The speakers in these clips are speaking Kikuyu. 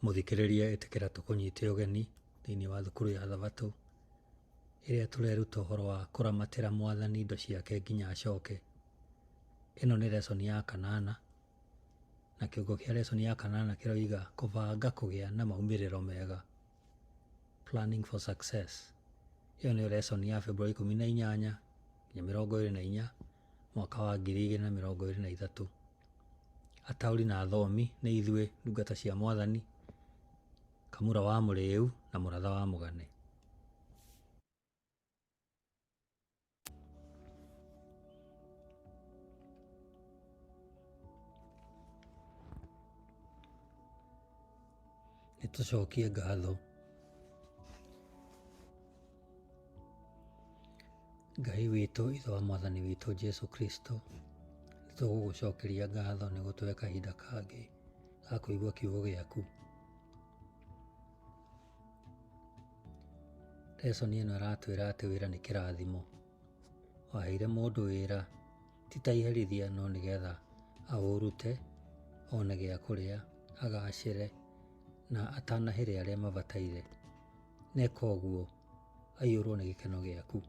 Mũthikĩrĩria ĩtĩkĩra tũkũnyite ũgeni thĩinĩ wa thukuru ya Thabatũ ĩrĩa tũreruta ũhoro wa kũramatĩra Mwathani indo ciake nginya acoke. Ĩno nĩ lesson ya 8 na kiugo kĩa lesson ya 8 kĩroiga kũbanga kũgĩa na maumĩrĩro mega, planning for success. Ĩyo nĩyo lesson ya February 18 nginya 24 mwaka wa 2023. Atauri na athomi nĩ ithuĩ ndungata cia Mwathani Kamura wa Mũrĩu na Mũratha wa Mũgane. Nĩtũcokie ngatho Ngai witũ, ithe wa Mwathani witũ Jesu Kristo. Nĩtũgũgũcokeria ngatho nĩ gũtũhe kahinda kangĩ ga kũigua kiugo gĩaku. Lesson ĩno ĩratwĩra atĩ wĩra nĩ kĩrathimo. Waheire mũndũ wĩra ti ta iherithia, no nĩgetha aũrute one gĩa kũrĩa, agacĩre na atanahĩre arĩa mabataire. Neka ũguo aiyũrwo nĩ gĩkeno gĩaku.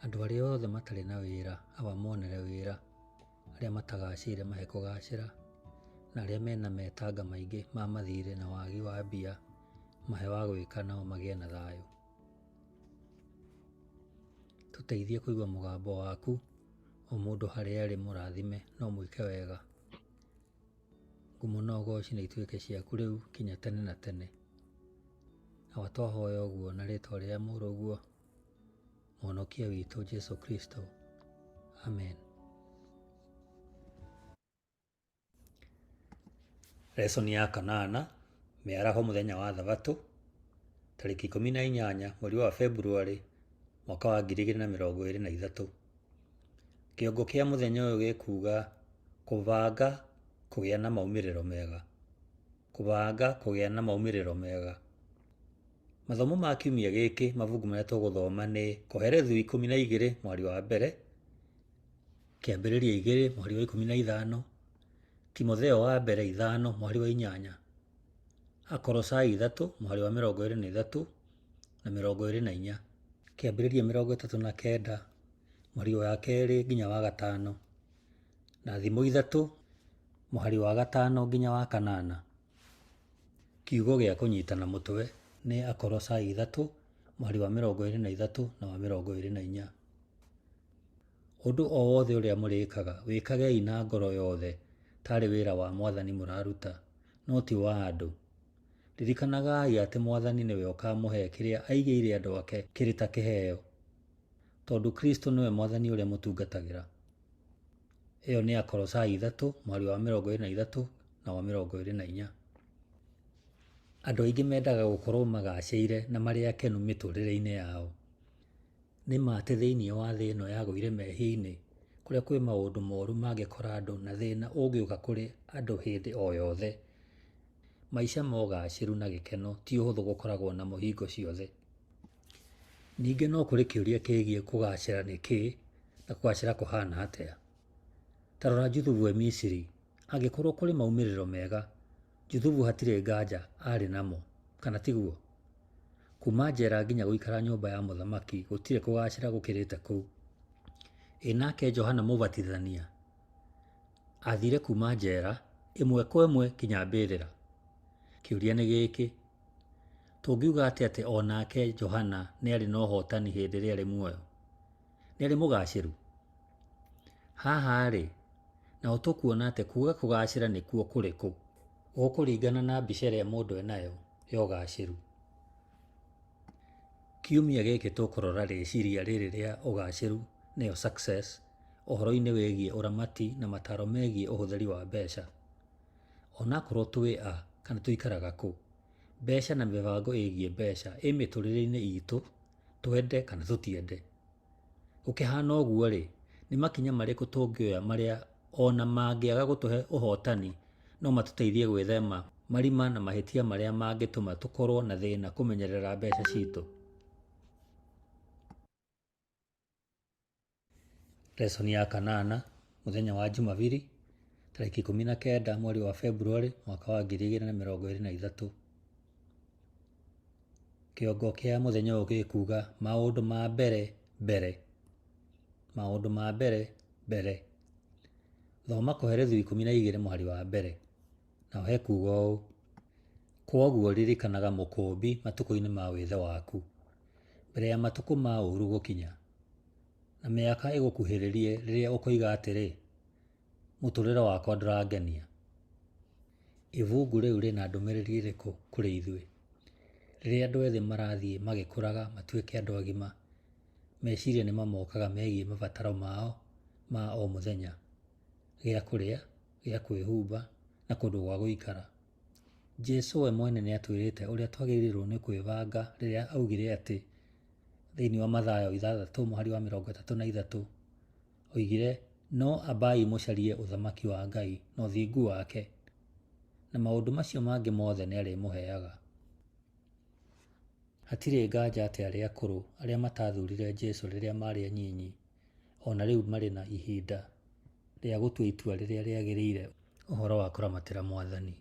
Andũ arĩa othe matarĩ na wĩra abamonere wĩra, arĩa matagacĩire mahe kũgacĩra, na arĩa mena metanga maingĩ ma mathirĩ na wagi wa mbia mahe wa gwĩka nao magĩe na thayũ. Tũteithie kũigua mũgambo waku, o mũndũ harĩa arĩ mũrathime no mwĩke wega. Ngumo na ũgooci nĩ ituĩke ciaku rĩu kinya tene na tene. Aba twahoya ũguo na rĩtwa rĩa mũrũguo Mwonokia witũ Jesu Kristo. Amen. Lesson ya 8, mĩaraho mũthenya wa Thabatũ, tarĩki 18 mweri wa February mwaka wa 2023. Kĩongo kĩa mũthenya ũyũ gĩkuuga kũbanga kũgĩa na maumĩrĩro mega. Kũbanga kũgĩa na maumĩrĩro mega. Mathomo ma kiumia gĩkĩ, mabuku marĩa tũgũthoma nĩ Koherethu 12 mweri wa mbere, Kĩambĩrĩria 2 mweri wa 15, Timotheo wa mbere 5 mweri wa 8, Akolosai 3 mweri wa 23 na 24, Kĩambĩrĩria 39 mweri wa 2 nginya wa 5, na Thimo 3 mweri wa 5 nginya wa 8. Kiugo gĩa kũnyitana mũtwe nĩ Akolosai 3 mweri wa 23 na wa 24. Ũndũ o wothe ũrĩa mũrĩkaga wĩkagei na ngoro yothe tarĩ wĩra wa Mwathani mũraruta, no ti wa andũ. Ririkanagai atĩ Mwathani nĩwe ũkamũhe kĩrĩa aigĩire andũ ake kĩrĩ ta kĩheo, tondũ Kristo nĩwe Mwathani ũrĩa mũtungatagĩra. Ĩyo nĩ Akolosai 3 mweri wa 23 na wa 24. Andũ aingĩ mendaga gũkorwo magacĩire na marĩ akenu mĩtũrĩre-inĩ yao. Nĩma atĩ thĩinĩ wa thĩ ĩno yagũire mehia-inĩ, kũrĩa kwĩ maũndũ moru mangĩkora andũ na thĩna ũngĩũka kũrĩ andũ hĩndĩ o yothe. Maica ma ũgacĩru na gĩkeno ti ũhũthũ gũkoragwo na mũhingo ciothe. Ningĩ no kũrĩ kĩũria kĩgiĩ kũgacĩra nĩ kĩĩ na kũgacĩra kũhana atĩa. Ta rora Juthubu e Misiri, angĩkorwo kũrĩ maumĩrĩro mega, Juthubu hatirĩ nganja arĩ namo, kana tiguo? Kuma njera nginya gũikara nyũmba ya mũthamaki gũtirĩ kũgacĩra gũkĩrĩte kũu. Nake Johana Mũbatithania athire kuma njera ĩmwe kwa ĩmwe kinya mbĩrĩra. Kĩũria nĩ gĩkĩ, tũngiuga atĩ onake Johana nĩ arĩ na ũhotani hĩndĩ ĩrĩa arĩ muoyo? Nĩ arĩ mũgacĩru? Haha rĩ, nao tũkuona atĩ kuuga kũgacĩra nĩkuo kũrĩkũ gũkũringana na mbica ĩrĩa mũndũ enayo ya ũgacĩru. Kiumia gĩkĩ tũkũrora rĩciria rĩrĩ rĩa ũgacĩru, nĩyo success, ũhoro-inĩ wĩgiĩ ũramati na mataro megiĩ ũhũthĩri wa mbeca. Onakorwo twĩ a kana tũikaraga kũ, mbeca na mĩbango ĩgiĩ mbeca ĩ mĩtũrĩre-inĩ itũ, twende kana tũtiende. Gũkĩhana ũguo rĩ, nĩ makinya marĩkũ tũngĩoya marĩa ona mangĩaga gũtũhe ũhotani no matũteithie gwĩthema marima na mahĩtia marĩa mangĩtũma tũkorwo na thĩna kũmenyerera mbeca citũ? Lesson ya 8 mũthenya wa Jumapili tarĩki 19 mweri wa Februari mwaka wa 2023. Kĩongo kĩa mũthenya ũyũ gĩkuga maũndũ ma mbere. Thoma Koherethu 12 mũhari wa mbere. Na he kuga ũũ: kwoguo ririkanaga Mũkũũmbi matukũ-inĩ ma wĩthe waku, mbere ya matukũ ma ũũru gũkinya, na mĩaka ĩgũkuhĩrĩrie rĩrĩa ũkoiga atĩrĩ, mũtũrĩre wakwa ndũrangenia. Ibungu rĩu rĩna ndũmĩrĩri ĩrĩkũ kũrĩ ithuĩ? Rĩrĩa andũ ethĩ marathiĩ magĩkũraga matuĩke andũ agima, meciria nĩ mamokaga megiĩ mabataro mao ma o mũthenya: gĩa kũrĩa, gĩa kwĩhumba na kũndũ gwa gũikara. Jesũ we mwene nĩ atwĩrĩte ũrĩa twagĩrĩirwo nĩ kwĩbanga rĩrĩa augire atĩ thĩinĩ wa Mathayo 6 mũhari wa 33, oigire, no ambai mũcarie ũthamaki wa Ngai na ũthingu wake, na maũndũ macio mangĩ mothe nĩ arĩmũheaga. Hatirĩ nganja atĩ arĩa akũrũ arĩa matathurire Jesũ rĩrĩa marĩ anyinyi, ona rĩu marĩ na ihinda rĩa gũtua itua rĩrĩa rĩagĩrĩire ũhoro wa kũramatĩra Mwathani.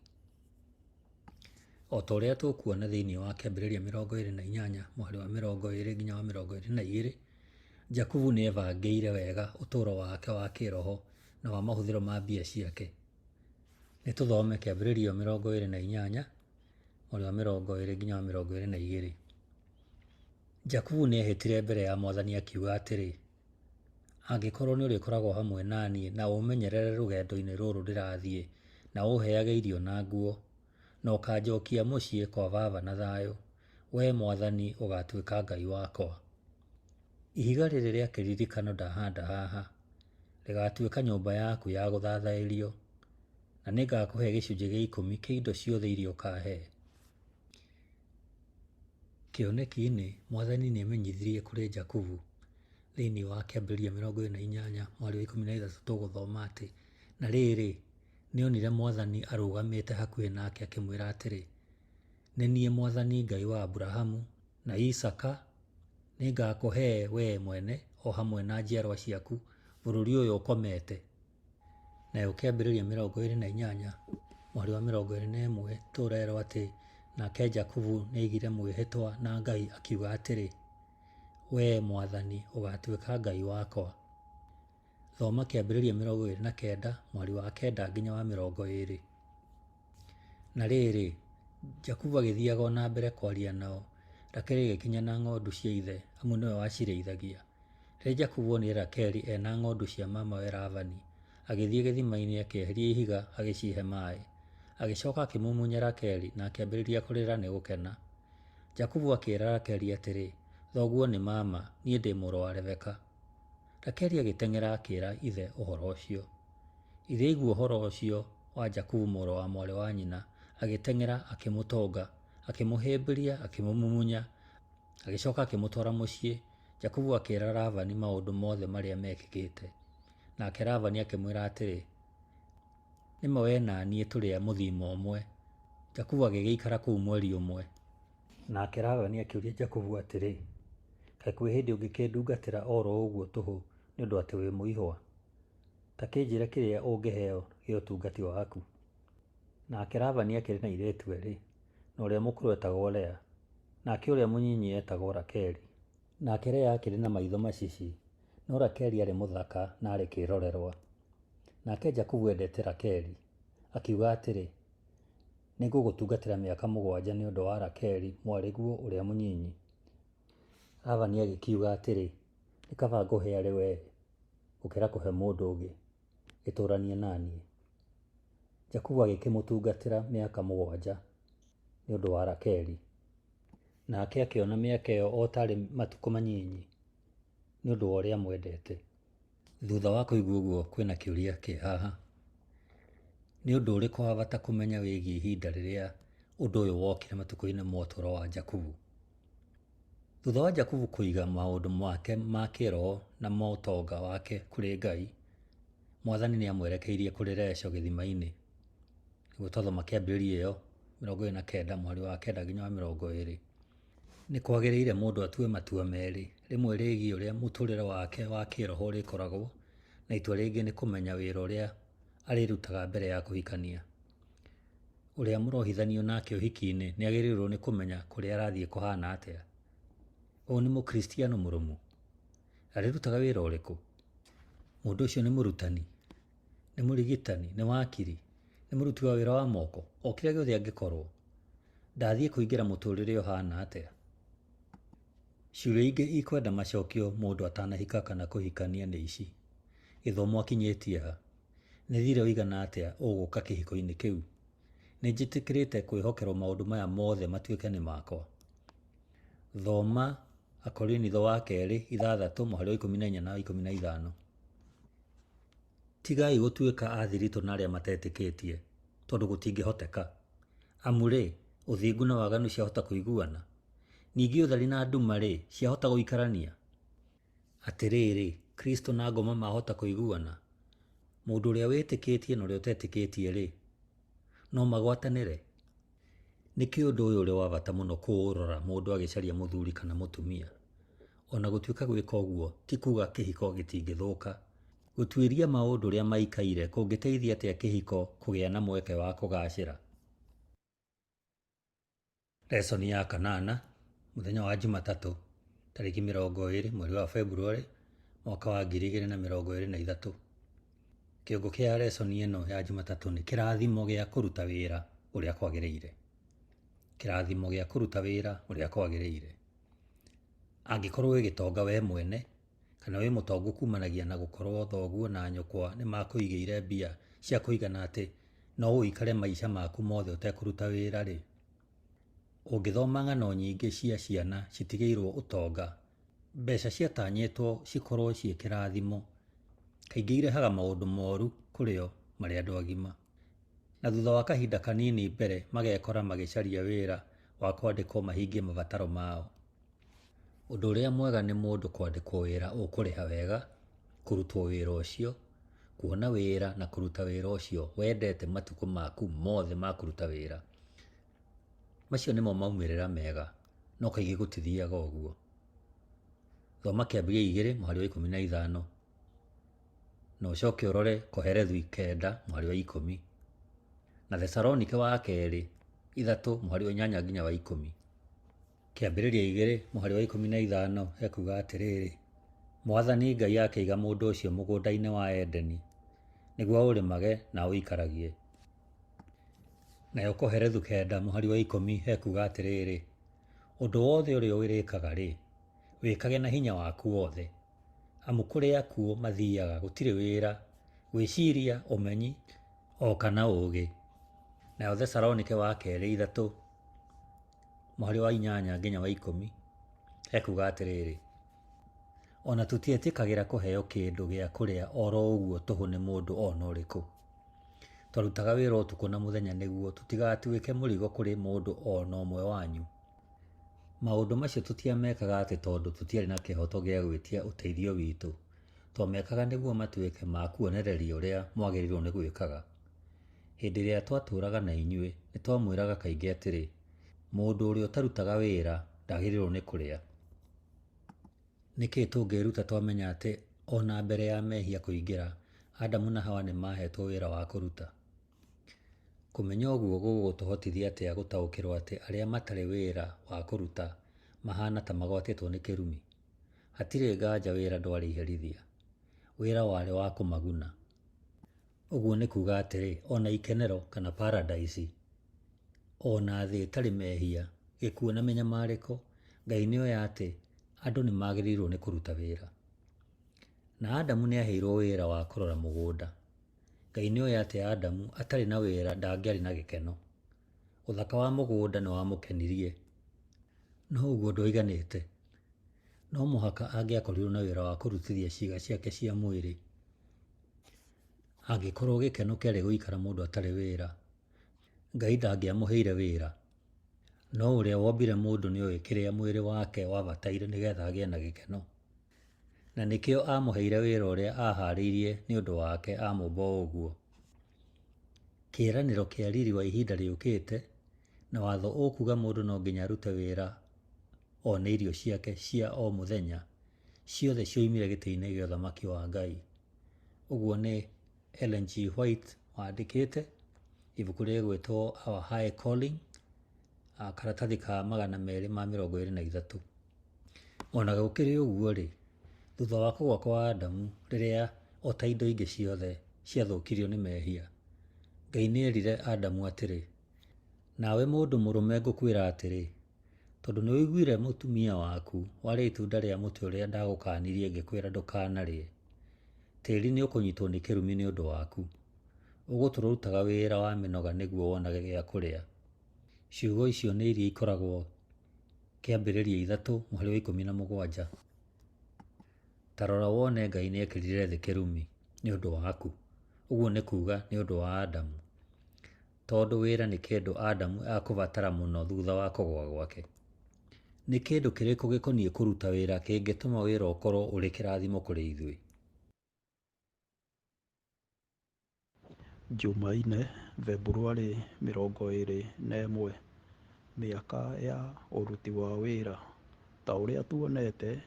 O ta ũrĩa tũkuona thĩinĩ wa Kĩambĩrĩria 28 mũhari wa 20 nginya wa 22, Jakubu nĩ ebangĩire wega ũtũũro wake wa kĩroho na wa mahũthĩro ma mbia ciake. Nĩ tũthome Kĩambĩrĩria 28 mũhari wa 20 nginya wa 22. Jakubu nĩ ehĩtire mbere ya Mwathani akiuga atĩrĩ, angĩkorwo nĩ ũrĩkoragwo hamwe naniĩ na ũmenyerere rũgendo-inĩ rũrũ ndĩrathiĩ na ũheage irio na nguo, na ũkanjokia mũciĩ kwa baba na thayũ, wee Mwathani ũgatuĩka Ngai wakwa. Ihiga rĩrĩ rĩa kĩririkano ndahanda haha rĩgatuĩka nyũmba yaku ya gũthathaĩrio, na nĩngakũhe gĩcunjĩ gĩa 10 kĩa indo ciothe iria ũkahe. Kĩoneki-inĩ Mwathani nĩ amenyithirie kũrĩ Jakubu thĩinĩ wa Kĩambĩrĩria 28 mweri wa 13 tũgũthoma atĩ, na rĩrĩ, nĩonire Mwathani arũgamĩte hakuhĩ nake akĩmwĩra atĩrĩ, nĩ niĩ Mwathani Ngai wa Aburahamu na Isaka, nĩngakũhe wee mwene o hamwe na njiarwa ciaku bũrũri ũyũ ũkomete. Nayo Kĩambĩrĩria 28 mweri wa 21 tũrerwo atĩ, nake Jakubu nĩaigire mwĩhĩtwa na Ngai akiuga atĩrĩ, wee Mwathani ũgatuĩka Ngai wakwa. Thoma Kĩambĩrĩria 29 mweri wa 9 nginya wa 20. Na rĩrĩ, Jakubu agĩthiaga na mbere kwaria nao, Rakeli agĩkinya na ng'ondu cia ithe, amu nĩwe wacirĩithagia. Rĩrĩa Jakubu onire Rakeli ena ng'ondu cia mamawe Labani, agĩthiĩ gĩthima-inĩ akĩeheria ihiga agĩcihe maĩ. Agĩcoka akĩmumunya Rakeli na akĩambĩrĩria kũrĩra nĩ gũkena. Jakubu akĩĩra Rakeli atĩrĩ, thoguo nĩ mama, niĩ ndĩ mũrũ wa Rebeka. Rakeli agĩteng'era akĩĩra ithe ũhoro ũcio. Ithe aigua ũhoro ũcio wa Jakubu mũrũ wa mwarĩ wa nyina, agĩteng'era akĩmũtonga, akĩmũhĩmbĩria, akĩmũmumunya, agĩcoka akĩmũtwara mũciĩ. Jakubu akĩĩra Labani maũndũ mothe marĩa mekĩkĩte. Nake Labani akĩmwĩra atĩrĩ, nĩma we na niĩ tũrĩ a mũthima ũmwe. Jakubu agĩgĩikara kũu mweri ũmwe. Nake Labani akĩũria Jakubu atĩrĩ, kaĩ kwĩ hĩndĩ ũngĩkĩndungatĩra o ro ũguo tũhũ nĩ ũndũ atĩ wĩ mũihwa? Ta kĩnjĩre kĩrĩa ũngĩheo gĩa ũtungati waku. Nake Labani akĩrĩ na airĩtu erĩ, na ũrĩa mũkũrũ etagwo Lea, nake ũrĩa mũnyinyi etagwo Rakeli. Nake Lea akĩrĩ na maitho macici, no Rakeli arĩ mũthaka na arĩ kĩrorerwa. Nake Jakubu endete Rakeli, akiuga atĩrĩ, nĩngũgũtungatĩra mĩaka 7 nĩ ũndũ wa Rakeli mwarĩguo ũrĩa mũnyinyi. Labani agĩkiuga atĩrĩ, nĩ kaba ngũhe arĩ wee gũkĩra kũhe mũndũ ũngĩ, gĩtũranie naniĩ. Jakubu agĩkĩmũtungatĩra mĩaka 7 nĩ ũndũ wa Rakeli. Nake akĩona mĩaka ĩyo o tarĩ matukũ manyinyi nĩ ũndũ wa ũrĩa mwendete. Thutha wa kũigua ũguo, kwĩna kĩũria kĩ haha: nĩ ũndũ ũrĩkũ wa bata kũmenya wĩgiĩ ihinda rĩrĩa ũndũ ũyũ wokire matukũ-inĩ ma ũtũũro wa Jakubu? Thutha wa Jakubu kũiga maũndũ make ma kĩroho na ma ũtonga wake kũrĩ Ngai, Mwathani nĩ amwerekeirie kũrĩ Lesho gĩthima-inĩ. Nĩguo twathoma Kĩambĩrĩria ĩyo 29 mweri wa 9 nginya wa 20. Nĩ kwagĩrĩire mũndũ atue matua merĩ, rĩmwe rĩgiĩ ũrĩa mũtũũrĩre wake wa kĩroho ũrĩkoragwo, na itua rĩngĩ nĩ kũmenya wĩra ũrĩa arĩrutaga mbere ya kũhikania. Ũrĩa mũrohithanio nake ũhiki-inĩ nĩ agĩrĩirwo nĩ kũmenya kũrĩa arathiĩ kũhana atĩa. Ũyũ nĩ mũkristiano mũrũmu? Arĩrutaga wĩra ũrĩkũ? Mũndũ ũcio nĩ mũrutani, nĩ mũrigitani, nĩ wakiri, nĩ mũruti wa wĩra wa moko, o kĩrĩa gĩothe angĩkorwo. Ndathiĩ kũingĩra mũtũrĩre ũhana atĩa. Ciũria ingĩ ikwenda macokio mũndũ atanahika kana kũhikania nĩ ici. Gĩthomo akinyĩtie ha? Nĩ thirĩ ũigana atĩa ũgũka kĩhiko-inĩ kĩu? Nĩ njĩtĩkĩrĩte kwĩhokerwo maũndũ maya mothe matuĩke nĩ makwa. Thoma Akorinitho wa kerĩ 6:14 na 15. Tigai gũtuĩka athiritũ na arĩa matetĩkĩtie, tondũ gũtingĩhoteka. Amu-rĩ, ũthingu na waganu ciahota kũiguana? Ningĩ ũtheri na nduma-rĩ, ciahota gũikarania? Atĩrĩrĩ, Kristo na ngoma mahota kũiguana? Mũndũ ũrĩa wĩtĩkĩtie na ũrĩa ũtetĩkĩtie-rĩ, no magwatanĩre? Nĩkĩ ũndũ ũyũ ũrĩ wa bata mũno kũũrora mũndũ agĩcaria mũthuri kana mũtumia? Ona gũtuĩka gwĩka ũguo ti kuga kĩhiko gĩtingĩthũka. Gũtuĩria maũndũ ũrĩa maikaire kũngĩteithia atĩa kĩhiko kũgĩa na mweke wa kũgacĩra? Lesoni ya 8, mũthenya wa Jumatatũ, tarĩki 20 mweri wa Februarĩ mwaka wa 2023. Kĩongo kĩa lesoni ĩno ya Jumatatũ nĩ kĩrathimo gĩa kũruta wĩra ũrĩa kwagĩrĩire. Kĩrathimo gĩa kũruta wĩra ũrĩa kwagĩrĩire. Angĩkorwo wĩ gĩtonga we mwene, kana wĩ mũtongu kumanagia na gũkorwo thoguo na nyũkwa nĩ makũigĩire mbia cia kũigana atĩ no ũikare maica maku mothe ũtekũruta wĩra-rĩ, ũngĩthoma ng'ano nyingĩ cia ciana citigĩirwo ũtonga, mbeca ciatanyĩtwo cikorwo ciĩ kĩrathimo, kaingĩ irehaga maũndũ moru kũrĩ o marĩ andũ agima. Na thutha wa kahinda kanini mbere magekora magĩcaria wĩra wa kwandĩkwo mahingie mabataro mao. Ũndũ ũrĩa mwega nĩ mũndũ kwandĩkwo wĩra ũkũrĩha wega, kũrutwo wĩra ũcio, kuona wĩra na kũruta wĩra ũcio wendete matukũ maku mothe ma kũruta wĩra. Macio nĩmo maumĩrĩra mega, no kaingĩ gũtithiaga ũguo. Thoma Kĩambĩrĩria 2:15 na ũcoke ũrore Koherethu 9:10 na Thesalonike wa kerĩ 3:8-10. Kĩambĩrĩria 2:15 ekuga atĩrĩrĩ, Mwathani Ngai akĩiga mũndũ ũcio mũgũnda-inĩ wa Edeni nĩguo aũrĩmage na ũikaragie. Nayo Koherethu 9:10 ekuga atĩrĩrĩ, ũndũ wothe ũrĩa wĩrĩkaga-rĩ, wĩkage na hinya waku wothe, amu kũrĩa akuo mathiaga gũtirĩ wĩra, gwĩciria, ũmenyi, o kana ũũgĩ. Nayo Thesalonike wa kerĩ 3:8-10 ekuga atĩrĩrĩ, ona tũtietĩkagĩra kũheo kĩndũ gĩa kũrĩa oro ũguo tũhũ nĩ mũndũ ona ũrĩkũ. Twarutaga wĩra ũtukũ na mũthenya nĩguo tũtigatuĩke mũrigo kũrĩ mũndũ ona ũmwe wanyu. Maũndũ macio tũtiamekaga atĩ tondũ tũtiarĩ na kĩhoto gĩa gwĩtia ũteithio witũ, twamekaga nĩguo matuĩke ma kuonereria ũrĩa mwagĩrĩirwo nĩ gwĩkaga. Hĩndĩ ĩrĩa twatũũraga na inyuĩ nĩ twamwĩraga kaingĩ atĩrĩ, mũndũ ũrĩa ũtarutaga wĩra ndagĩrĩirwo nĩ kũrĩa. Nĩkĩĩ tũngĩruta twamenya atĩ ona mbere ya mehia kũingĩra, Adamu na Hawa nĩ mahetwo wĩra wa kũruta? Kũmenya ũguo gũgũtũhotithia atĩa gũtaũkĩrwo atĩ arĩa matarĩ wĩra wa kũruta mahana ta magwatĩtwo nĩ kĩrumi? Hatirĩ nganja wĩra ndwarĩ iherithia, wĩra warĩ wa kũmaguna. Ũguo nĩ kuga atĩrĩ, ona ikenero kana paradise, ona thĩ ĩtarĩ mehia, gĩkuũ na mĩnyamarĩko, Ngai nĩoya atĩ andũ nĩ magĩrĩirwo nĩ kũruta wĩra. Na Adamu nĩ aheirwo wĩra wa kũrora mũgũnda. Ngai nĩoya atĩ Adamu atarĩ na wĩra ndangĩarĩ na gĩkeno. Ũthaka wa mũgũnda nĩ wamũkenirie. No ũguo ndwaiganĩte. No mũhaka angĩakorirwo na wĩra wa kũrutithia ciĩga ciake cia mwĩrĩ. Angĩkorwo gĩkeno kĩarĩ gũikara mũndũ atarĩ wĩra, Ngai ndangĩamũheire wĩra. No ũrĩa wombire mũndũ nĩoĩ kĩrĩa mwĩrĩ wake wabataire nĩgetha agĩe na gĩkeno. Na nĩkĩo amũheire wĩra ũrĩa aharĩirie nĩ ũndũ wake amũmba ũguo. Kĩĩranĩro kĩa riri wa ihinda rĩũkĩte na watho ũkuga mũndũ no nginya arute wĩra one irio ciake cia o mũthenya, ciothe cioimire gĩtĩ-inĩ gĩa ũthamaki wa Ngai. Ũguo nĩ Ellen G. White wandĩkĩte ibuku rĩgwĩtwo Our High Calling, karatathi ka 223. Ona gũkĩrĩ ũguo rĩ, thutha wa kũgũa kwa Adamu, rĩrĩa o ta indo ingĩ ciothe ciathũkirio nĩ mehia, Ngai nĩerire Adamu atĩrĩ, nawe mũndũ mũrũme ngũkwĩra atĩrĩ, tondũ nĩwĩiguire mũtumia waku warĩa itunda rĩa mũtĩ ũrĩa ndagũkanirie ngĩkwĩra ndũkanarĩe, tĩri nĩ ũkũnyitwo nĩ kĩrumi nĩ ũndũ waku, ũgũtũrutaga wĩra wa mĩnoga nĩguo wonage gĩa kũrĩa. Ciugo icio nĩ iria ikoragwo Kĩambĩrĩria 3:17. Ta rora wone Ngai nĩekĩrire thĩ kĩrumi nĩ ũndũ waku, ũguo nĩ kuuga nĩ ũndũ wa Adamu, tondũ wĩra nĩ kĩndũ Adamu akũbatara mũno thutha wa kũgũa gwake. Nĩ kĩndũ kĩrĩkũ gĩkoniĩ kũruta wĩra kĩngĩtũma wĩra ũkorwo ũrĩ kĩrathimo kũrĩ ithuĩ? Jumaine, Februarĩ 21, mĩaka ya ũruti wa wĩra. Ta ũrĩa tuonete,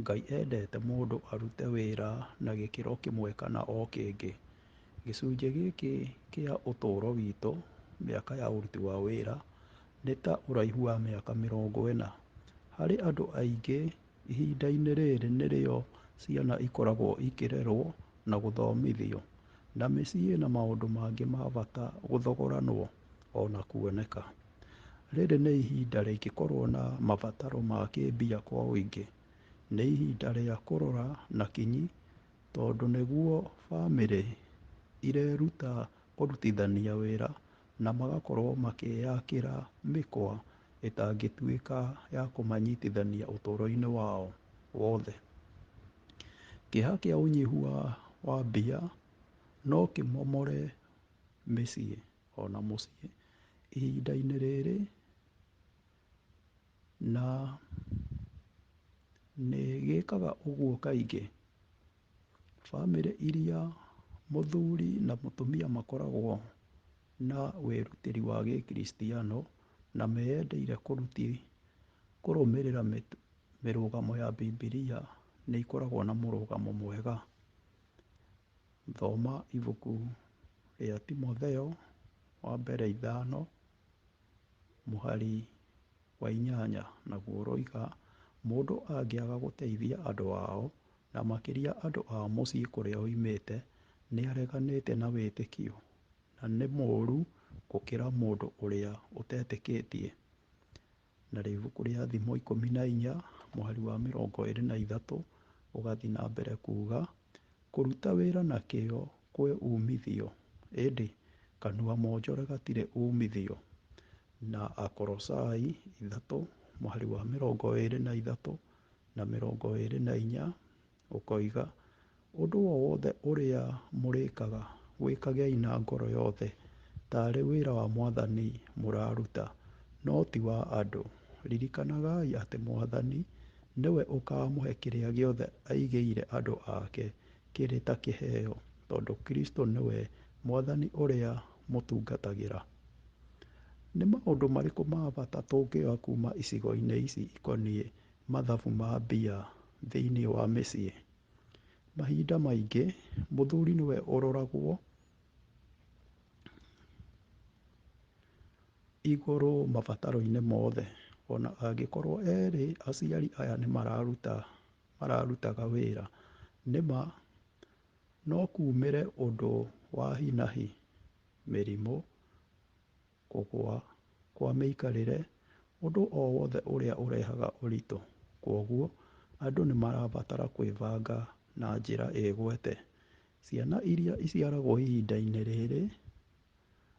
Ngai endete mũndũ arute wĩra na gĩkĩro kĩmwe kana o kĩngĩ. Gĩcunjĩ gĩkĩ kĩa ũtũũro witũ, mĩaka ya ũruti wa wĩra, nĩ ta ũraihu wa mĩaka 40. Harĩ andũ aingĩ, ihinda-inĩ rĩrĩ nĩrĩo ciana ikoragwo ikĩrerwo na gũthomithio, na mĩciĩ na maũndũ mangĩ ma bata gũthogoranwo ona kuoneka. Rĩrĩ nĩ ihinda rĩngĩkorwo na mabataro ma kĩmbia kwa ũingĩ. Nĩ ihinda rĩa kũrora na kinyi, tondũ nĩguo bamĩrĩ ireruta kũrutithania wĩra na magakorwo makĩyakĩra mĩkwa ĩtangĩtuĩka ya kũmanyitithania ũtũũro-inĩ wao wothe. Kĩeha kĩa ũnyihu wa mbia no kĩmomore mĩciĩ ona mũciĩ ihinda-inĩ rĩrĩ, na nĩ gĩkaga ũguo kaingĩ. Bamĩrĩ iria mũthuri na mũtumia makoragwo na wĩrutĩri wa gĩkristiano na meyendeire kũrũmĩrĩra mĩrũgamo ya Bibilia, nĩ ikoragwo na mũrũgamo mwega. Thoma ibuku rĩa Timotheo wa mbere 5:8, naguo ũroiga, mũndũ angĩaga gũteithia andũ ao, na makĩria andũ a mũciĩ kũrĩa oimĩte, nĩ areganĩte na wĩtĩkio na nĩ mũũru gũkĩra mũndũ ũrĩa ũtetĩkĩtie. Narĩo ibuku rĩa Thimo 14:23 ũgathiĩ na mbere kuuga, kũruta wĩra na kĩyo kwĩ umithio, ĩndĩ kanua monjore gatirĩ umithio. Na Akolosai 3:23 na 24 ũkoiga, ũndũ o wothe ũrĩa mũrĩkaga wĩkagei na ngoro yothe, tarĩ wĩra wa Mwathani mũraruta, no ti wa andũ. Ririkanagai atĩ Mwathani nĩwe ũkaamũhe kĩrĩa gĩothe aigĩire andũ ake kĩrĩ ta kĩheo, tondũ Kristo nĩwe Mwathani ũrĩa mũtungatagĩra. Nĩ maũndũ marĩkũ ma bata tũngĩoya kuma icigo-inĩ ici ikoniĩ mathabu ma mbia thĩinĩ wa mĩciĩ? Mahinda maingĩ, mũthuri nĩwe ũroragwo igũrũ mabataro-inĩ mothe. Ona angĩkorwo erĩ aciari aya nĩ mararutaga wĩra, nĩma no kumĩre ũndũ wa hi na hi, mĩrimũ, kũgũa kwa mĩikarĩre, ũndũ o wothe ũrĩa ũrehaga ũritũ. Kwoguo, andũ nĩ marabatara kwĩbanga na njĩra ĩgwete. Ciana iria iciaragwo ihinda-inĩ rĩrĩ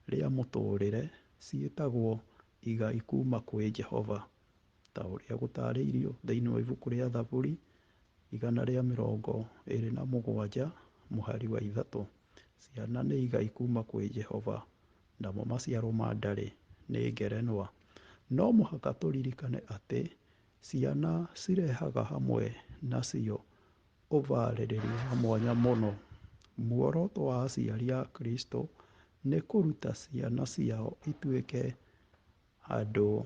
rĩa mũtũũrĩre ciĩtagwo igai kuma kwĩ Jehova, ta ũrĩa gũtarĩirio thĩinĩ wa ibuku rĩa Thaburi 127:3. Ciana nĩ igai kuma kwĩ Jehova, namo maciaro ma ndarĩ nĩ ngerenwa. No mũhaka tũririkane atĩ ciana cirehaga hamwe nacio ũbarĩrĩri wa mwanya mũno. Muoroto wa aciari a Kristo nĩ kũruta ciana ciao ituĩke andũ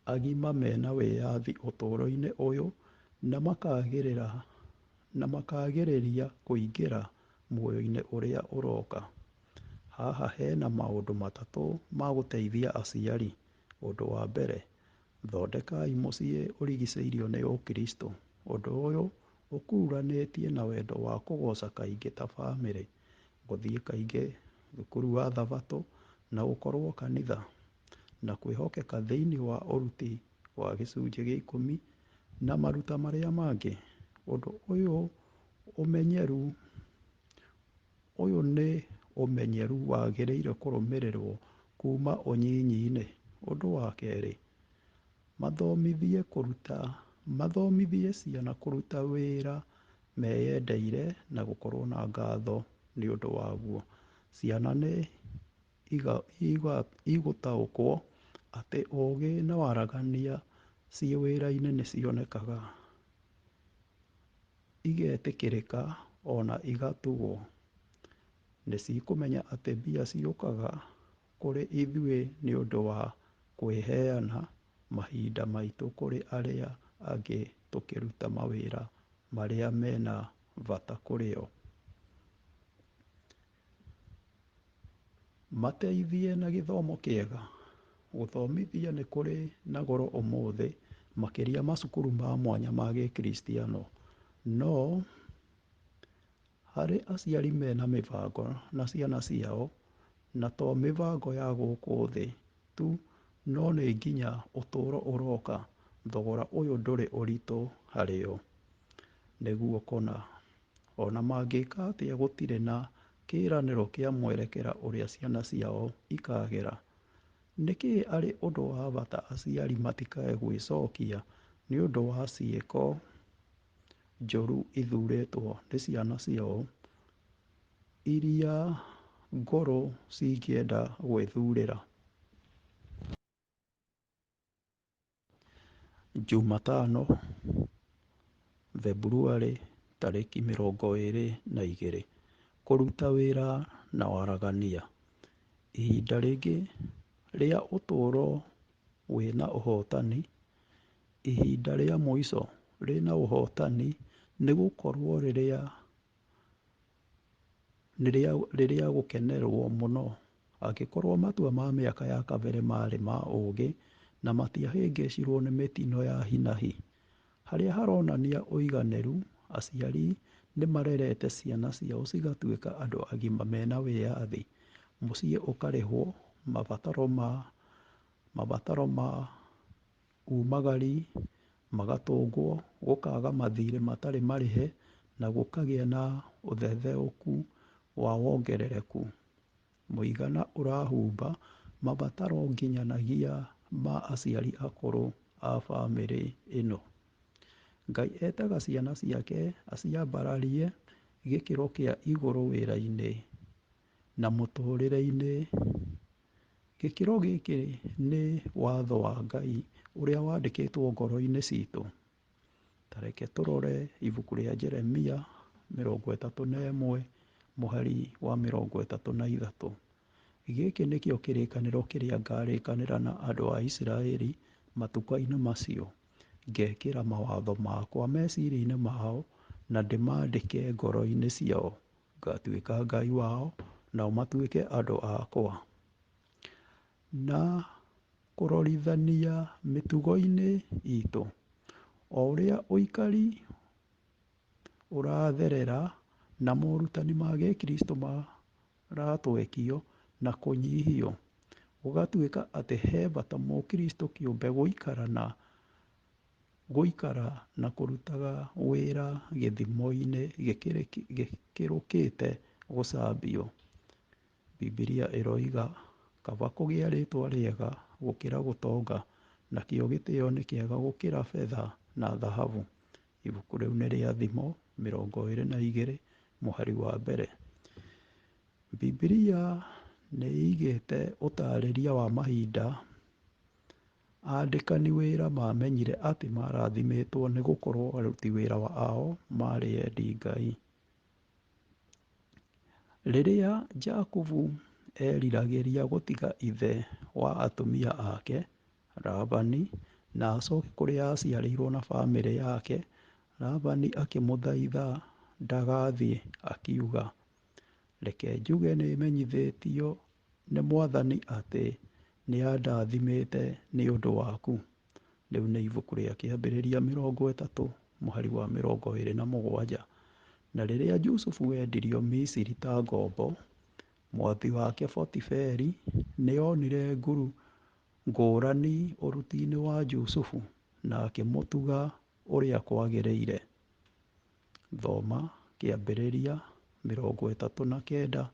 agima mena wĩyathi ũtũũro-inĩ ũyũ, na makagĩrĩra na makagĩrĩria kũingĩra muoyo-inĩ ũrĩa ũroka. Haha hena maũndũ matatũ ma gũteithia aciari. Ũndũ wa mbere, thondekai mũciĩ ũrigicĩirio nĩ Ũkristo. Ũndũ ũyũ ũkururanĩtie na wendo wa kũgoca kaingĩ ta bamĩrĩ, gũthiĩ kaingĩ thukuru wa thabatũ na gũkorwo kanitha, na kwĩhokeka thĩinĩ wa ũruti wa gĩcunjĩ gĩa 10 na maruta marĩa mangĩ. Ũndũ ũyũ nĩ ũmenyeru wagĩrĩire kũrũmĩrĩrwo kuma ũnyinyi-inĩ. Ũndũ wa kerĩ, mathomithie ciana kũruta wĩra meyendeire na gũkorwo na ngatho nĩ ũndũ waguo. Ciana nĩ igũtaũkwo atĩ ũũgĩ na waragania ciĩ wĩra-inĩ nĩ cionekaga, igetĩkĩrĩka ona igatugwo. Nĩ cikũmenya atĩ mbia ciũkaga kũrĩ ithuĩ nĩ ũndũ wa kwĩheana mahinda maitũ kũrĩ arĩa angĩ tũkĩruta mawĩra marĩa mena bata kũrĩ o. Mateithie na gĩthomo kĩega. Gũthomithia nĩ kũrĩ na goro ũmũthĩ, makĩria macukuru ma mwanya ma gĩkristiano. No harĩ aciari mena mĩbango na ciana ciao, na to mĩbango ya gũkũ thĩ tu, no nĩ nginya ũtũũro ũroka, thogora ũyũ ndũrĩ ũritũ harĩo. Nĩguo kũna, ona mangĩka atĩa gũtirĩ na kĩĩranĩro kĩa mwerekera ũrĩa ciana ciao ikagera. Nĩkĩĩ arĩ ũndũ wa bata aciari matikae gwĩcokia nĩ ũndũ wa ciĩko njũru ithurĩtwo nĩ ciana ciao, iria ngũrũ cingĩenda gwĩthurĩra? Jumatano, Februarĩ tarĩki 22, kũruta wĩra na waragania. Ihinda rĩngĩ rĩa ũtũũro wĩna ũhotani, ihinda rĩa mũico rĩna ũhotani nĩ gũkorwo rĩrĩa gũkenerwo mũno. Angĩkorwo matua ma mĩaka ya kabere marĩ ma ũũgĩ na matiahĩngĩcirwo nĩ mĩtino ya hi na hi. Harĩa haronania ũiganĩru, aciari nĩ marerete ciana ciao cigatuĩka andũ agima mena wĩyathi. Mũciĩ ũkarĩhwo mabataro ma umagari magatũngwo, gũkaga mathirĩ matarĩ marĩhe, na gũkagĩa na ũthetheũku wa wongerereku. Mũigana ũrahumba mabataro nginyanagia ma aciari akũrũ a bamĩrĩ ĩno. Ngai etaga ciana ciake aciambararie gĩkĩro kĩa igũrũ wĩra-inĩ na mũtũrĩre-inĩ. Gĩkĩro gĩkĩ nĩ watho wa Ngai ũrĩa wandĩkĩtwo ngoro-inĩ citũ. Ta reke tũrore ibuku rĩa Jeremia 31 mũhari wa 33. Gĩkĩ nĩkĩo kĩrĩkanĩro kĩrĩa ngarĩkanĩra na andũ a Isiraeli matukũ-inĩ macio. Ngekĩra mawatho makwa meciria-inĩ mao na ndĩmandĩke ngoro-inĩ ciao. Ngatuĩka Ngai wao, nao matuĩke andũ akwa. Na kũrorithania mĩtugo-inĩ itũ. O ũrĩa ũikari ũratherera na morutani ma gĩkristo maratwekio na kũnyihio, gũgatuĩka atĩ he bata mũkristo kĩũmbe gũikara na kũrutaga wĩra gĩthimo-inĩ gĩkĩrũkĩte gũcambio. Bibilia ĩroiga, kaba kũgĩa rĩtwa rĩega gũkĩra gũtonga, nakĩo gĩtĩo nĩ kĩega gũkĩra betha na thahabu. Ibuku rĩu nĩ rĩa Thimo 22 mũhari wa mbere. Bibilia nĩ ĩigĩte ũtarĩria wa mahinda andĩkani wĩra mamenyire atĩ marathimĩtwo nĩ gũkorwo aruti wĩra ao marĩ endi Ngai. Rĩrĩa Jakubu eriragĩria gũtiga ithe wa atumia ake, Labani, na acoke kũrĩa aciarĩirwo na bamĩrĩ yake, Labani akĩmũthaitha ndagathiĩ, akiuga, reke njuge nĩmenyithĩtio nĩ Mwathani atĩ nĩandathimĩte nĩ ũndũ waku. Rĩu nĩ ibuku rĩa Kĩambĩrĩria 30 mũhari wa 27. Na rĩrĩa Jusufu endirio Misiri ta ngombo, mwathi wake Potiferi nĩonire nguru ngũrani ũruti-inĩ wa Jusufu na akĩmũtuga ũrĩa kwagĩrĩire. Thoma Kĩambĩrĩria 39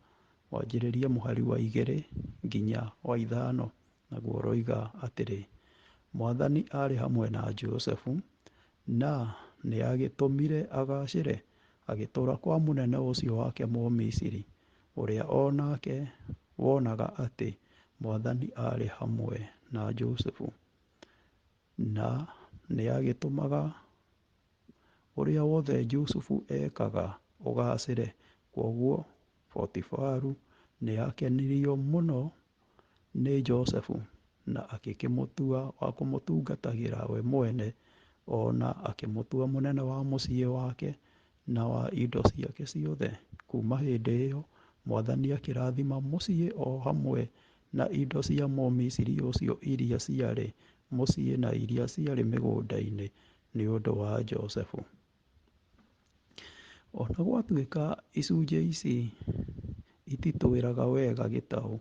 wanjĩrĩria mũhari wa 2 nginya wa 5, naguo ũroiga atĩrĩ: Mwathani arĩ hamwe na Josefu, na nĩagĩtũmire agacĩre, agĩtũũra kwa mũnene ũcio wake Mũmisiri, ũrĩa onake wonaga atĩ Mwathani arĩ hamwe na Josefu, na nĩagĩtũmaga ũrĩa wothe Jusufu ekaga ũgacĩre. Kwoguo Potifaru nĩakenirio mũno nĩ Josefu na agĩkĩmũtua wa kũmũtungatagĩra we mwene, ona akĩmũtua mũnene wa mũciĩ wake na wa indo ciake ciothe. Kuma hĩndĩ ĩyo Mwathani akĩrathima mũciĩ o hamwe na indo cia Mũmisiri ũcio iria ciarĩ mũciĩ na iria ciarĩ mĩgũnda-inĩ nĩ ũndũ wa Josefu. Ona gwatuĩka icunjĩ ici ititwĩraga wega gĩtaũ,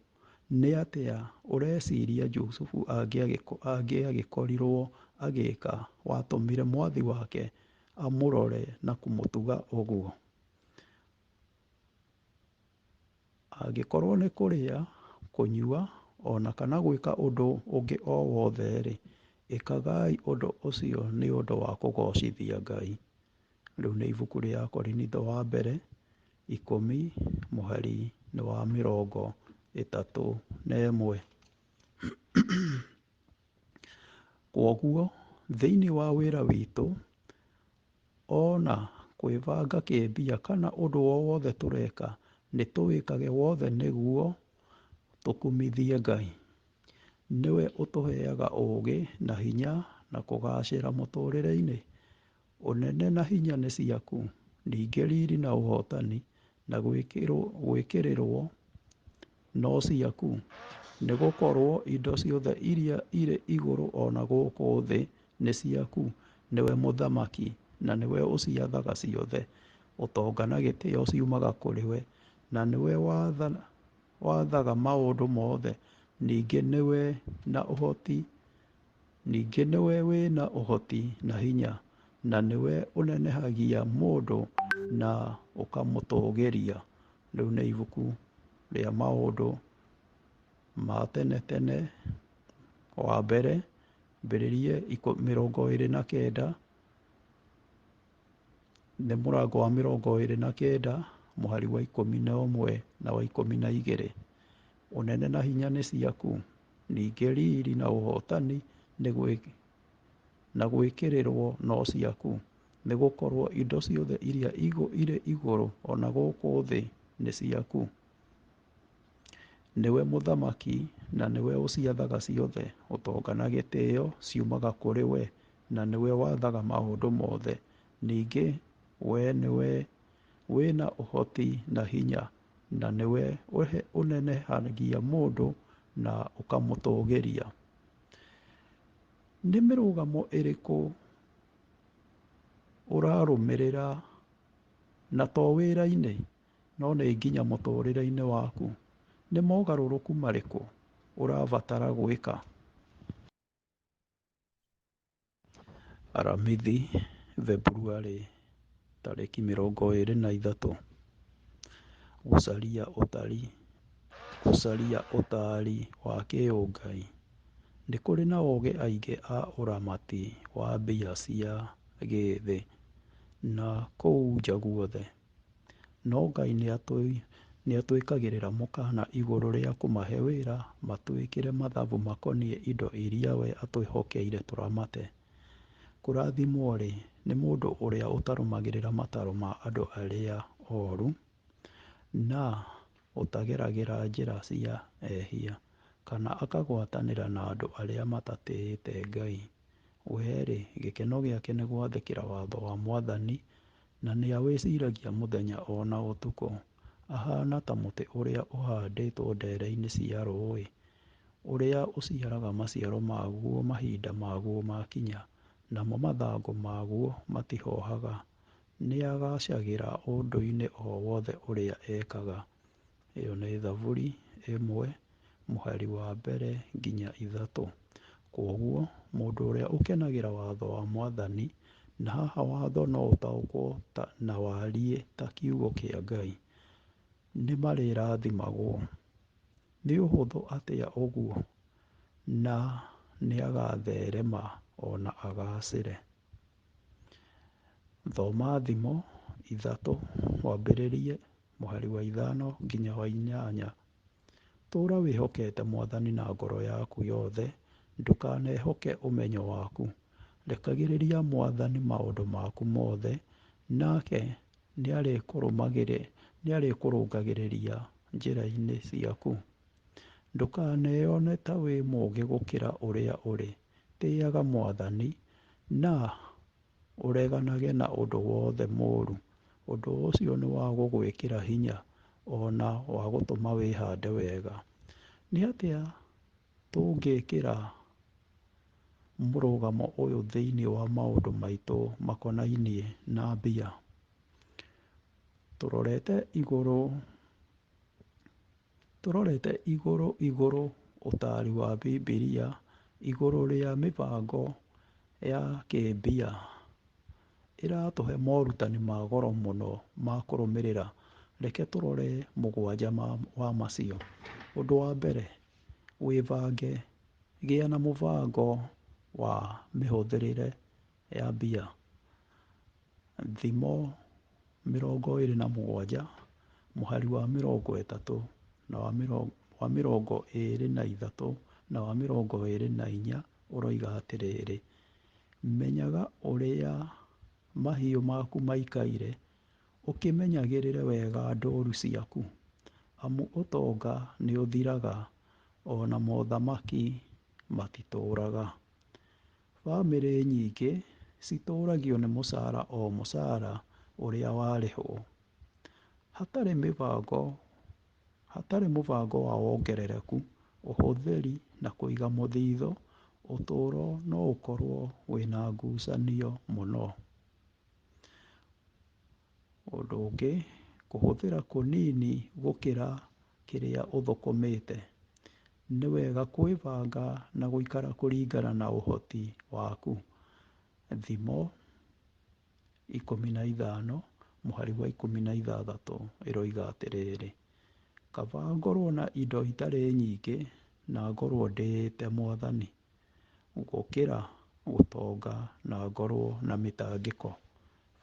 nĩ atĩa ũreciria Jusufu angĩagĩkorirwo agĩka watũmire mwathi wake amũrore na kũmũtuga ũguo? Angĩkorwo nĩ kũrĩa, kũnyua, ona kana gwĩka ũndũ ũngĩ o wothe-rĩ, ĩkagai ũndũ ũcio nĩ ũndũ wa kũgocithia Ngai. Rĩu nĩ ibuku rĩa Korinitho wa mbere 10 mũhari nĩ wa 31. Kwoguo thĩinĩ wa wĩra witũ, ona kwĩbanga kĩmbia kana ũndũ o wothe tũreka, nĩ tũwĩkage wothe nĩguo tũkumithie Ngai. Nĩwe ũtũheaga ũũgĩ na hinya na kũgacĩra mũtũrĩre-inĩ. Ũnene na hinya nĩ ciaku, ningĩ riri na ũhotani na gwĩkĩrĩrwo no ciaku, nĩ gũkorwo indo ciothe iria irĩ igũrũ ona gũkũ thĩ nĩ ciaku. Nĩwe mũthamaki na nĩwe ũciathaga ciothe. Ũtonga na gĩtĩo ciumaga kũrĩ we, na nĩwe wathaga maũndũ mothe. Ningĩ nĩwe wĩna ũhoti na hinya, na nĩwe ũnenehagia mũndũ na ũkamũtũgĩria. Rĩu nĩ ibuku rĩa Maũndũ ma tene tene wa mbere, mbĩrĩrie 29, nĩ mũrango wa 29 mũhari wa 11 na wa 12. Ũnene na hinya nĩ ciaku, ningĩ riri na ũhotani na gwĩkĩrĩrwo no ciaku, nĩ gũkorwo indo ciothe iria irĩ igũrũ ona gũkũ thĩ nĩ ciaku. Nĩwe mũthamaki na nĩwe ũciathaga ciothe. Ũtonga na gĩtĩo ciumaga kũrĩ we, na nĩwe wathaga maũndũ mothe. Ningĩ we nĩwe wĩna ũhoti na hinya, na nĩwe ũnenehagia mũndũ na ũkamũtũgĩria. Nĩ mĩrũgamo ĩrĩkũ ũrarũmĩrĩra, na to wĩra-inĩ, no nĩ nginya mũtũrĩre-inĩ waku? Nĩ mogarũrũku marĩkũ ũrabatara gwĩka? Aramithi, Februarĩ 23. Gũcaria ũtaari wa kĩũngai. Nĩ kũrĩ na ogĩ aingĩ a ũramati wa mbia cia gĩthĩ na kũu nja guothe, no Ngai nĩatwĩkagĩrĩra mũkana igũrũ rĩa kũmahe wĩra matwĩkĩre mathabu makoniĩ indo iria we atwĩhokeire tũramate. Kũrathimwo-rĩ nĩ mũndũ ũrĩa ũtarũmagĩrĩra mataro ma andũ arĩa oru, na ũtageragĩra njĩra cia ehia, kana akagwatanĩra na andũ arĩa matatĩĩte Ngai. We-rĩ, gĩkeno gĩake nĩ gwathĩkĩra watho wa Mwathani, na nĩawĩciragia mũthenya ona ũtukũ. Ahana ta mũtĩ ũrĩa ũhandĩtwo ndere-inĩ cia rũũĩ, ũrĩa ũciaraga maciaro maguo mahinda maguo makinya, namo mathangũ maguo matihohaga. Nĩagacagĩra ũndũ-inĩ o wothe ũrĩa ekaga. Ĩyo nĩ Thaburi 1:2-3. Kwoguo, mũndũ ũrĩa ũkenagĩra watho wa Mwathani, na haha watho no ũtaũkwo na wariĩ ta kiugo kĩa Ngai, nĩmarĩrathimagwo. Nĩ ũhũthũ atĩa ũguo, na nĩagatherema ona agacĩre. Thoma thimo 3, wambĩrĩrie mũhari wa 5-8. Tũũra wĩhokete Mwathani na ngoro yaku yothe, ndũkanehoke ũmenyo waku. Rekagĩrĩria Mwathani maũndũ maku mothe, nake nĩarĩkũrũngagĩrĩria njĩra-inĩ ciaku. Ndũkaneyone ta wĩ mũũgĩ gũkĩra ũrĩa ũrĩ. Tĩĩaga Mwathani, na ũreganage na ũndũ wothe mũũru. Ũndũ ũcio nĩ wa gũgwĩkĩra hinya, ona wa gũtũma wĩhande wega. Nĩ atĩa tũngĩkĩra mũrũgamo ũyũ thĩinĩ wa maũndũ maitũ makonainie na mbia? Tũrorete igũrũ ũtaari wa Bibilia igũrũ rĩa mĩbango ya kĩmbia ĩratũhe morutani ma goro mũno ma kũrũmĩrĩra. Reke tũrore 7 wa macio. Ũndũ wa mbere, wĩbange. Gĩa na mũbango wa mĩhũthĩrĩre ya mbia. Thimo 27, mũhari wa 30 na wa 23 na wa 24 ũroiga atĩrĩrĩ: menyaga ũrĩa mahiũ maku maikaire, ũkĩmenyagĩrĩre wega ndũũru ciaku, amu ũtonga nĩ ũthiraga, ona mothamaki matitũũraga. Bamĩrĩ nyingĩ citũũragio nĩ mũcara o mũcara ũrĩa warĩhwo. Hatarĩ mũbango wa wongerereku, ũhũthĩri na kũiga mũthithũ, ũtũũro no ũkorwo wĩna ngucanio mũno. Ũndũ ũngĩ, kũhũthĩra kũnini gũkĩra kĩrĩa ũthũkũmĩte. Nĩ wega kwĩbanga na gũikara kũringana na ũhoti waku. Thimo 15, mũhari wa 16 ĩroiga atĩrĩrĩ: kaba ngorwo na indo itarĩ nyingĩ, na ngorwo ndĩĩte Mwathani, gũkĩra gũtonga na ngorwo na mĩtangĩko.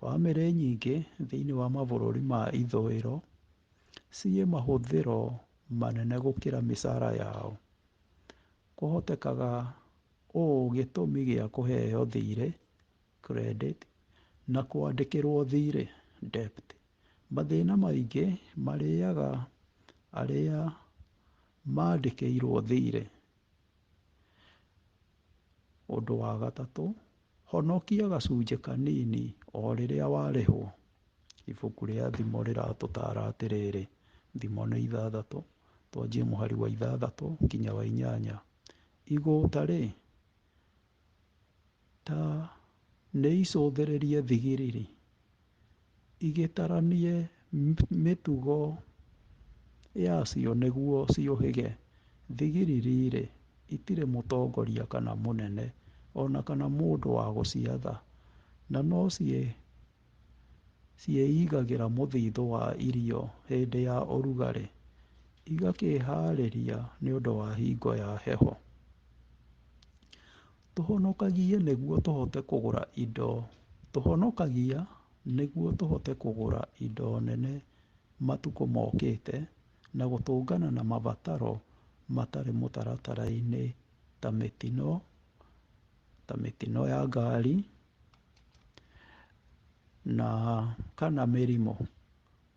Bamĩrĩ nyingĩ thĩinĩ wa mabũrũri ma ithũĩro ciĩ mahũthĩro manene gũkĩra mĩcara yao. Kũhotekaga ũũ gĩtũmi gĩa kũheo thirĩ, credit, na kwandĩkĩrwo thirĩ, debt. Mathĩna maingĩ marĩaga arĩa mandĩkĩirwo thirĩ. Ũndũ wa gatatũ, honokia gacunjĩ kanini o rĩrĩa warĩhwo. Ibuku rĩa thimo rĩratũtara atĩrĩrĩ, thimo nĩ 6, twanjie mũhari wa 6 wa 8. Igũta-rĩ, ta nĩicũthĩrĩrie thigiriri, igĩtaranie mĩtugo yacio nĩguo ciũhĩge. Thigiriri-rĩ, itirĩ mũtongoria kana mũnene, ona kana mũndũ wa gũciatha, na no ciĩigagĩra mũthithũ wa irio hĩndĩ ya ũrugarĩ, igakĩharĩria nĩũndũ wa hingo ya heho. Tũhonokagia nĩguo tũhote kũgũra indo nene matukũ mokĩte, na gũtũngana na mabataro matarĩ mũtaratara-inĩ ta mĩtino ya ngari na kana mĩrimũ.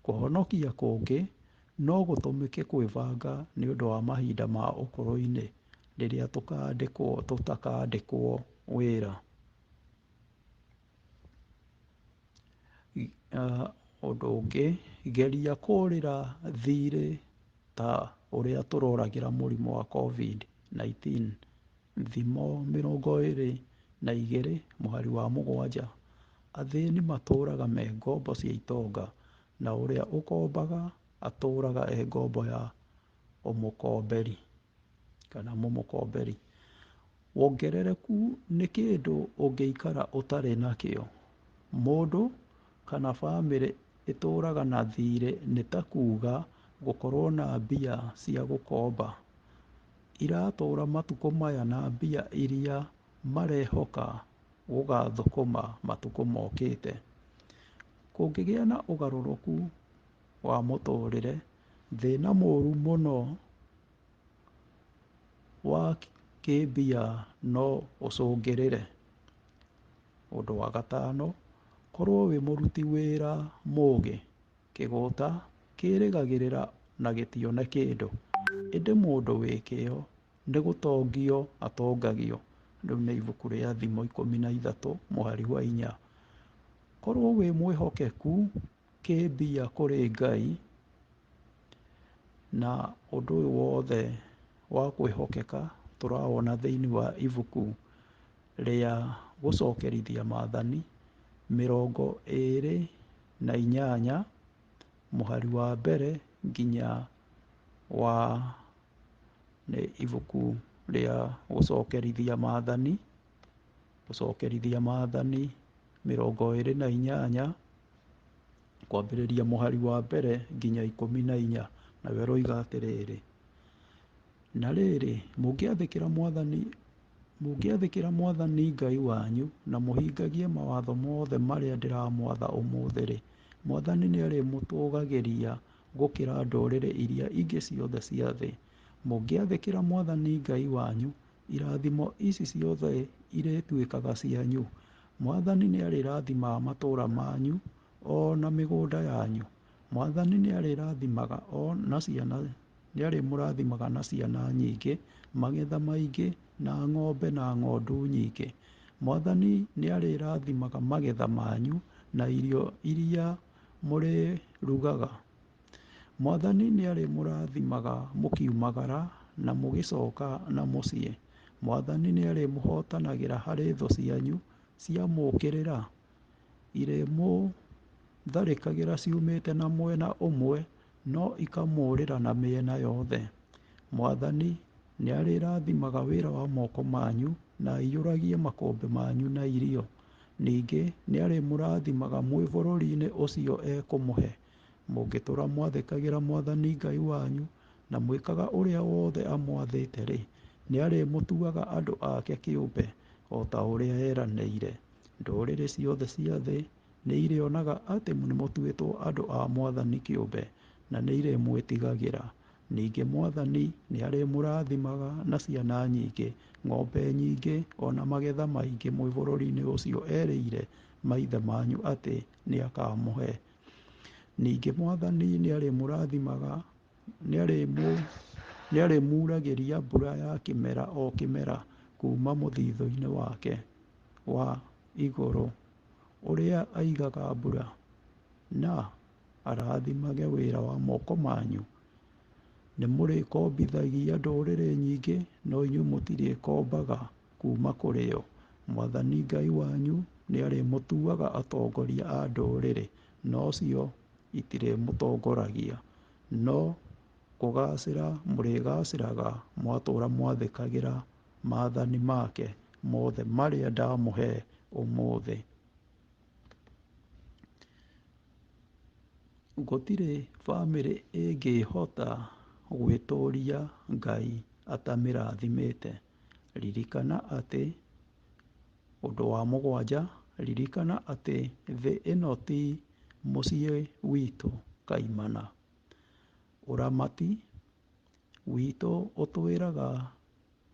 Kũhonokia kũngĩ no gũtũmĩke kwĩbanga nĩũndũ wa mahinda ma ũkũrũ-inĩ, rĩrĩa tũtakandĩkwo wĩra. Ũndũ ũngĩ, geria kũũrĩra thirĩ ta ũrĩa tũroragĩra mũrimũ wa COVID-19. Thimo 22/7. Athĩni matũũraga me ngombo cia itonga, na ũrĩa ũkombaga atũũraga e ngombo ya ũmũkomberi kana mũmũkomberi. Wongerereku nĩ kĩndũ ũngĩikara ũtarĩ nakĩo. Mũndũ kana bamĩrĩ ĩtũũraga na thirĩ nĩ ta kuuga gũkorwo na mbia cia gũkomba. Iratũũra matukũ maya na mbia iria marehoka gũgathũkũma matukũ mokĩte. Kũngĩgĩa na ũgarũrũku wa mũtũũrĩre, thĩna mũũru mũno wa kĩmbia no ũcũngĩrĩre. Ũndũ wa gatano, korwo wĩ mũruti wĩra mũũgĩ. Kĩgũta kĩĩrĩgagĩrĩra na gĩtione kĩndũ, ĩndĩ mũndũ wĩ kĩo nĩ gũtongio atongagio. Rĩu nĩ ibuku rĩa Thimo 13/4. Korwo wĩ mwĩhokeku kĩmbia kũrĩ Ngai, na ũndũ ũyũ wothe wa kwĩhokeka tũrawona thĩinĩ wa ibuku rĩa gũcokerithia Maathani 28/1 nginya nĩ ibuku rĩa gũcokerithia Maathani 28 kwambĩrĩria 1 nginya 14, nawe roiga atĩrĩrĩ: na rĩrĩ, mũngĩathĩkĩra Mwathani Ngai wanyu na mũhingagie mawatho mothe marĩa ndĩramwatha ũmũthĩ-rĩ, Mwathani nĩarĩmũtũgagĩria gũkĩra ndũrĩrĩ iria ingĩ ciothe cia thĩ. Mũngĩathĩkĩra Mwathani Ngai wanyu, irathimo ici ciothe irĩtuĩkaga cianyu. Mwathani nĩarĩrathimaga matũũra manyu o na mĩgũnda yanyu. Mwathani nĩarĩmũrathimaga na ciana nyingĩ, magetha maingĩ, na ng'ombe na ng'ondu nyingĩ. Mwathani nĩarĩrathimaga magetha manyu na irio iria mũrĩrugaga. Mwathani nĩarĩmũrathimaga mũkiumagara na mũgĩcoka na mũciĩ. Mwathani nĩarĩmũhotanagĩra harĩ thũ cianyu ciamũũkĩrĩra. Irĩmũtharĩkagĩra ciumĩte na mwena ũmwe, no ikamũũrĩra na mĩena yothe. Mwathani nĩarĩrathimaga wĩra wa moko manyu na aiyũragie makũmbĩ manyu na irio. Ningĩ nĩarĩmũrathimaga mwĩ bũrũri-inĩ ũcio ekũmũhe. Mũngĩtũũra mwathĩkagĩra Mwathani Ngai wanyu na mwĩkaga ũrĩa wothe amwathĩte-rĩ, nĩarĩmũtuaga andũ ake kĩũmbe o ta ũrĩa eranĩire. Ndũrĩrĩ ciothe cia thĩ nĩirĩonaga atĩ nĩmũtuĩtwo andũ a Mwathani kĩũmbe na nĩirĩmwĩtigagĩra. Ningĩ Mwathani nĩarĩmũrathimaga na ciana nyingĩ, ng'ombe nyingĩ, o na magetha maingĩ mwĩ bũrũri-inĩ ũcio erĩire maithe manyu atĩ nĩakamũhe. Ningĩ Mwathani nĩarĩmuragĩria mbura ya kĩmera o kĩmera kuuma mũthithũ-inĩ wake wa igũrũ ũrĩa aigaga mbura, na arathimage wĩra wa moko manyu. Nĩmũrĩkombithagia ndũrĩrĩ nyingĩ, no inyuĩ mũtirĩkombaga kuuma kũrĩ o. Mwathani Ngai wanyu nĩarĩmũtuaga atongoria a ndũrĩrĩ, no cio itirĩmũtongoragia. No kũgacĩra mũrĩgacĩraga mwatũũra mwathĩkagĩra maathani make mothe marĩa ndamũhe ũmũthĩ. Gũtirĩ bamĩrĩ ĩngĩhota gwĩtũũria Ngai atamĩrathimĩte. Ririkana atĩ, ũndũ wa 7, ririkana atĩ thĩ ĩno ti mũciĩ witũ kaimana. Ũramati witũ ũtwĩraga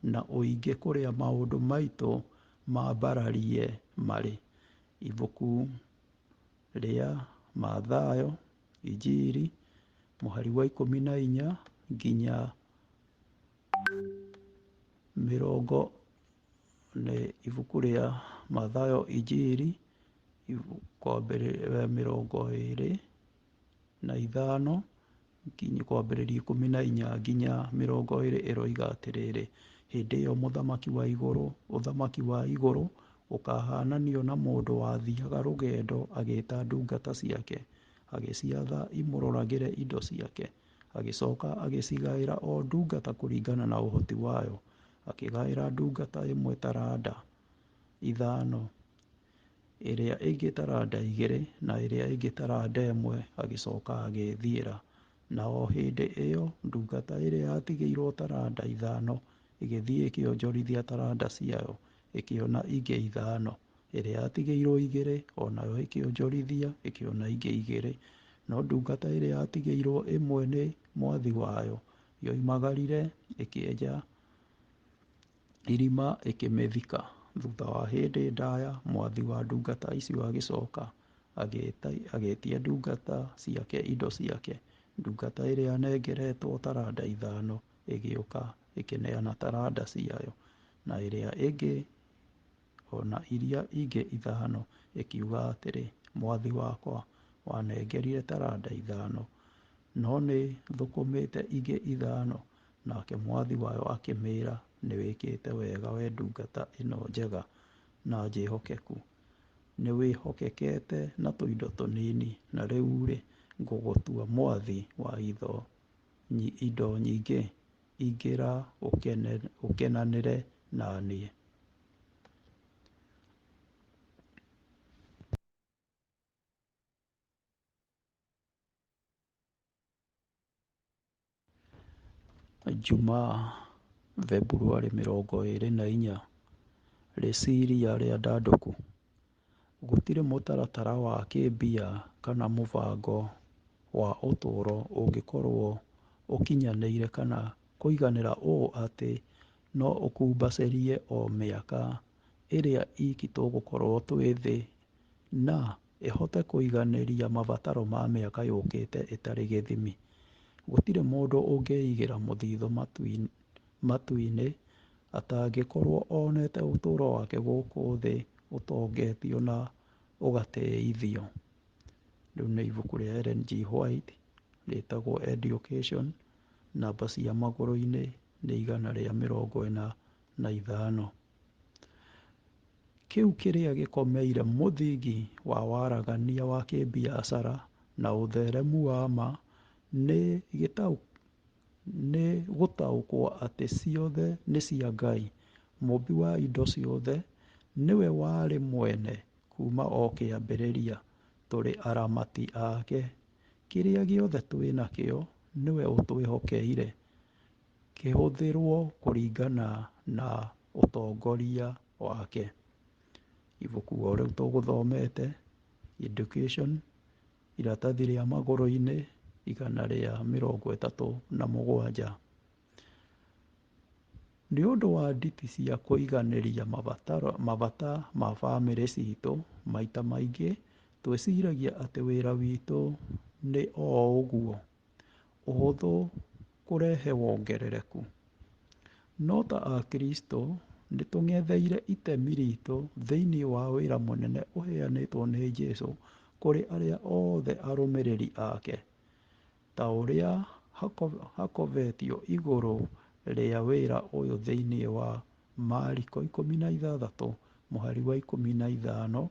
na ũingĩ kũrĩa maũndũ maitũ mambararie marĩ. Ibuku rĩa Mathayo, Injiri, mũhari wa 14 nginya nĩ ibuku rĩa Mathayo, Injiri mĩrongo ĩrĩ na ithano kwambĩrĩria 14 nginya mĩrongo ĩrĩ ĩroiga atĩrĩrĩ, hĩndĩ ĩyo ũthamaki wa igũrũ ũkahananio na mũndũ wathiaga rũgendo agĩĩta ndungata ciake, agĩciatha imũroragĩre indo ciake, agĩcoka agĩcigaĩra o ndungata kũringana na ũhoti wayo, akĩgaĩra ndungata ĩmwe taranda 5, ĩrĩa ĩngĩ taranda 2 na ĩrĩa ĩngĩ taranda 1, agĩcoka agĩĩthiĩra. Na o hĩndĩ ĩyo ndungata ĩrĩa yatigĩirwo taranda 5 ĩgĩthiĩ ĩkĩonjorithia taranda ciayo, ĩkĩona ingĩ 5, ĩrĩa yatigĩirwo 2 o nayo ĩkĩonjorithia ĩkĩona ingĩ 2, no ndungata ĩrĩa yatigĩirwo 1 nĩ mwathi wayo yoimagarire ĩkĩenja irima ĩkĩmĩthika. Thutha wa hĩndĩ ndaya, mwathi wa ndungata icio agĩcoka agĩĩtia ndungata ciake indo ciake. Ndungata ĩrĩa yanengeretwo taranda 5 ĩgĩũka ĩkĩneana taranda ciayo, na ĩrĩa ĩngĩ ona iria ingĩ 5 ĩkiuga atĩrĩ, mwathi wakwa wanengerire taranda 5, no nĩ thũkũmĩte ingĩ 5. Nake mwathi wayo akĩmĩĩra, nĩ wĩkĩte wega we ndungata ĩno njega na njĩhokeku, nĩ wĩhokekete na tũindo tũnini, na rĩu-rĩ, ngũgũtua mwathi wa indo nyingĩ, ingĩra ũkenanĩre na niĩ. Jumaa, Februarĩ 24, rĩciria rĩa Ndandũku. Gũtirĩ mũtaratara wa kĩmbia kana mũbango wa ũtũũro ũngĩkorwo ũkinyanĩire kana kũiganĩra ũũ atĩ no ũkumbacĩrie o mĩaka ĩrĩa iki tũgũkorwo twĩ thĩ na ĩhote kũiganĩria mabataro ma mĩaka yũkĩte ĩtarĩ gĩthimi. Gũtirĩ mũndũ ũngĩigĩra mũthithũ matu-inĩ atangĩkorwo onete ũtũũro wake gũkũ thĩ ũtongetio na ũgatĩithio. Rĩu nĩ ibuku rĩa Ellen G. White rĩtagwo Education, namba cia magũrũ-inĩ nĩ 145. Kĩu kĩrĩa gĩkomeire mũthingi wa waragania wa kĩmbiacara na ũtheremu wa ma nĩ gũtaũkwo atĩ ciothe nĩ cia Ngai, mũmbi wa indo ciothe, nĩwe warĩ mwene kuma o kĩambĩrĩria, tũrĩ aramati ake. Kĩrĩa gĩothe twĩ nakĩo nĩwe ũtwĩhokeire, kĩhũthĩrwo kũringana na ũtongoria wake. Ibuku o rĩu tũgũthomete, Education, iratathi rĩa magũrũ-inĩ 137. Nĩ ũndũ wa nditi cia kũiganĩria mabata ma bamĩrĩ citũ, maita maingĩ twĩciragia atĩ wĩra witũ nĩ o ũguo, ũhũthũ kũrehe wongerereku. No ta Akristo nĩ tũng'etheire itemi ritũ thĩinĩ wa wĩra mũnene ũheanĩtwo nĩ Jesũ kũrĩ arĩa othe arũmĩrĩri ake, ta ũrĩa hakovetio igũrũ rĩa wĩra ũyũ thĩinĩ wa Mariko 16:15,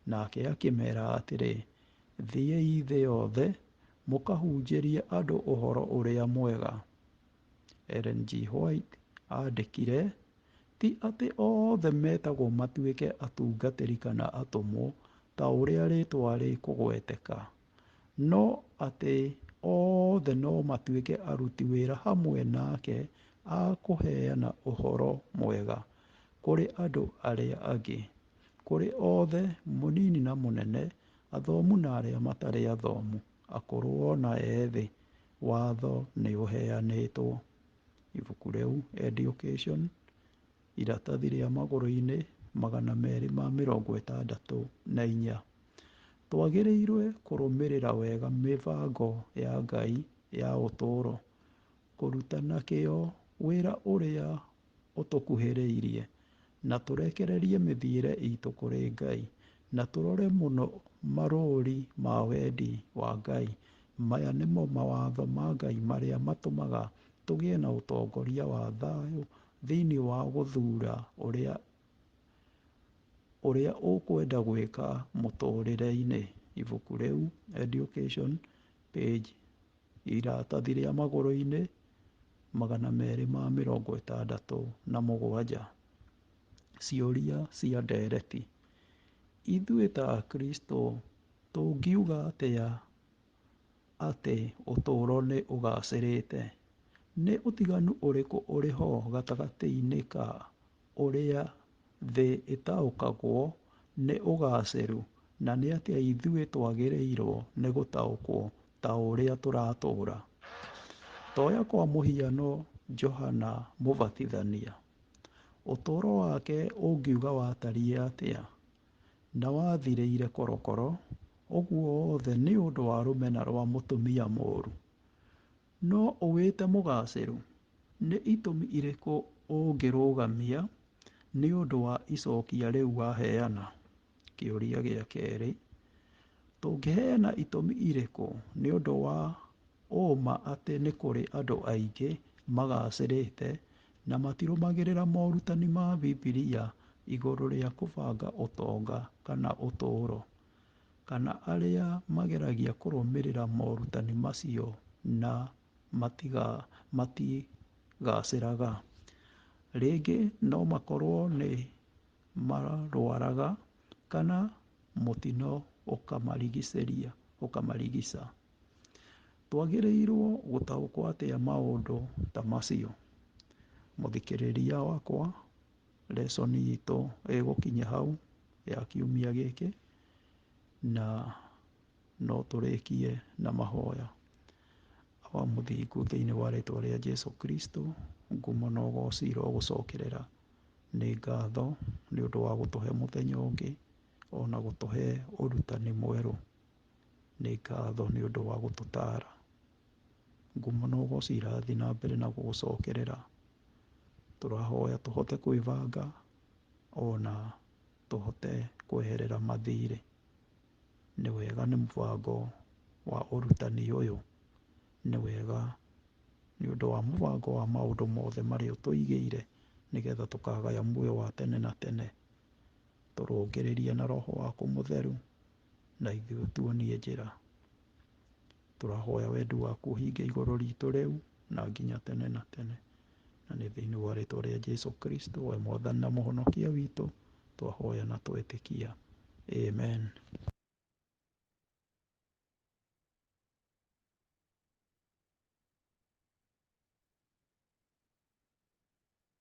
nake akĩmeera atĩrĩ, thiĩi thĩ yothe mũkahunjĩrie andũ ũhoro ũrĩa mwega. Ellen G. White aandĩkire, ti atĩ othe metagwo matuĩke atungatĩri kana atũmwo ta ũrĩa rĩĩtwa rĩkũgweteka, no atĩ othe no matuĩke aruti wĩra hamwe nake a kũheana ũhoro mwega kũrĩ andũ arĩa angĩ, kũrĩ othe, mũnini na mũnene, athomu na arĩa matarĩ athomu, akũrũ o na ethĩ, watho nĩ ũheanĩtwo. Ibuku rĩu Education, iratathi rĩa magũrũ-inĩ 264. Twagĩrĩirwo kũrũmĩrĩra wega mĩbango ya Ngai ya ũtũũro, kũruta na kĩyo wĩra ũrĩa ũtũkuhĩrĩirie, na tũrekererie mĩthiĩre itũ kũrĩ Ngai, na tũrore mũno marũũri ma wendi wa Ngai. Maya nĩmo mawatho ma Ngai marĩa matũmaga tũgĩe na ũtongoria wa thayũ thĩinĩ wa gũthuura ũrĩa ũkwenda gwĩka mũtũũrĩre-inĩ. Ibuku rĩu Education, page iratathi rĩa magũrũ-inĩ 267. Ciũria cia ndeereti. Ithuĩ ta Akristo tũngiuga atĩa atĩ ũtũũro nĩ ũgaacĩrĩte? Nĩ ũtiganu ũrĩkũ ũrĩ ho gatagatĩ-inĩ ka ũrĩa thĩ ĩtaũkagwo nĩ ũgaacĩru, na nĩ atĩa ithuĩ twagĩrĩirwo nĩ gũtaũkwo ta ũrĩa tũratũũra? Toya kwa mũhiano Johana Mũbatithania. Ũtũũro wake ũngiuga watariĩ atĩa? Na wathirĩire korokoro, ũguo wothe nĩ ũndũ wa rũmena rwa mũtumia mũũru. No ũwĩte mũgaacĩru? Nĩ itũmi irĩkũ ũngĩrũgamia nĩ ũndũ wa icokia rĩu waheana? Kĩũria gĩa kerĩ. Tũngĩheana itũmi irĩkũ nĩ ũndũ wa ũũma atĩ nĩ kũrĩ andũ aingĩ magaacĩrĩte na matirũmagĩrĩra morutani ma Bibilia igũrũ rĩa kũbanga ũtonga kana ũtũũro, kana arĩa mageragia kũrũmĩrĩra morutani macio na matigaacĩraga? Rĩngĩ no makorwo nĩ marwaraga kana mũtino ũkamarigica. Twagĩrĩirwo gũtaũkwo atĩa maũndũ ta macio? Mũthikĩrĩria wakwa, lesson itũ ĩgũkinya hau ya kiumia gĩkĩ, na no tũrĩkie na mahoya. Wa mũthingu thĩinĩ wa rĩĩtwa rĩa Jesũ Kristo, ngumo na ũgooci irogũcokerera. Nĩ ngatho nĩ ũndũ wa gũtũhe mũthenya ũngĩ, ona gũtũhe ũrutani mwerũ. Nĩ ngatho nĩ ũndũ wa gũtũtaara. Ngumo na ũgooci irathiĩ na mbere na gũgũcokerera. Tũrahoya tũhote kwĩbanga, ona tũhote kweherera mathiirĩ. Nĩ wega nĩ mũbango wa ũrutani ũyũ. Nĩ wega nĩ ũndũ wa mũbango wa maũndũ mothe marĩa ũtũigĩire, nĩgetha tũkagaya muoyo wa tene na tene. Tũrũngĩrĩrie na Roho waku Mũtheru, na ithuĩ tuonie njĩra. Tũrahoya wendi waku ũhinge igũrũ riitũ rĩu na nginya tene na tene. Na nĩ thĩinĩ wa rĩĩtwa rĩa Jesũ Kristo, we Mwathani na Mũhonokia witũ, twahoya na twetĩkia. Amen.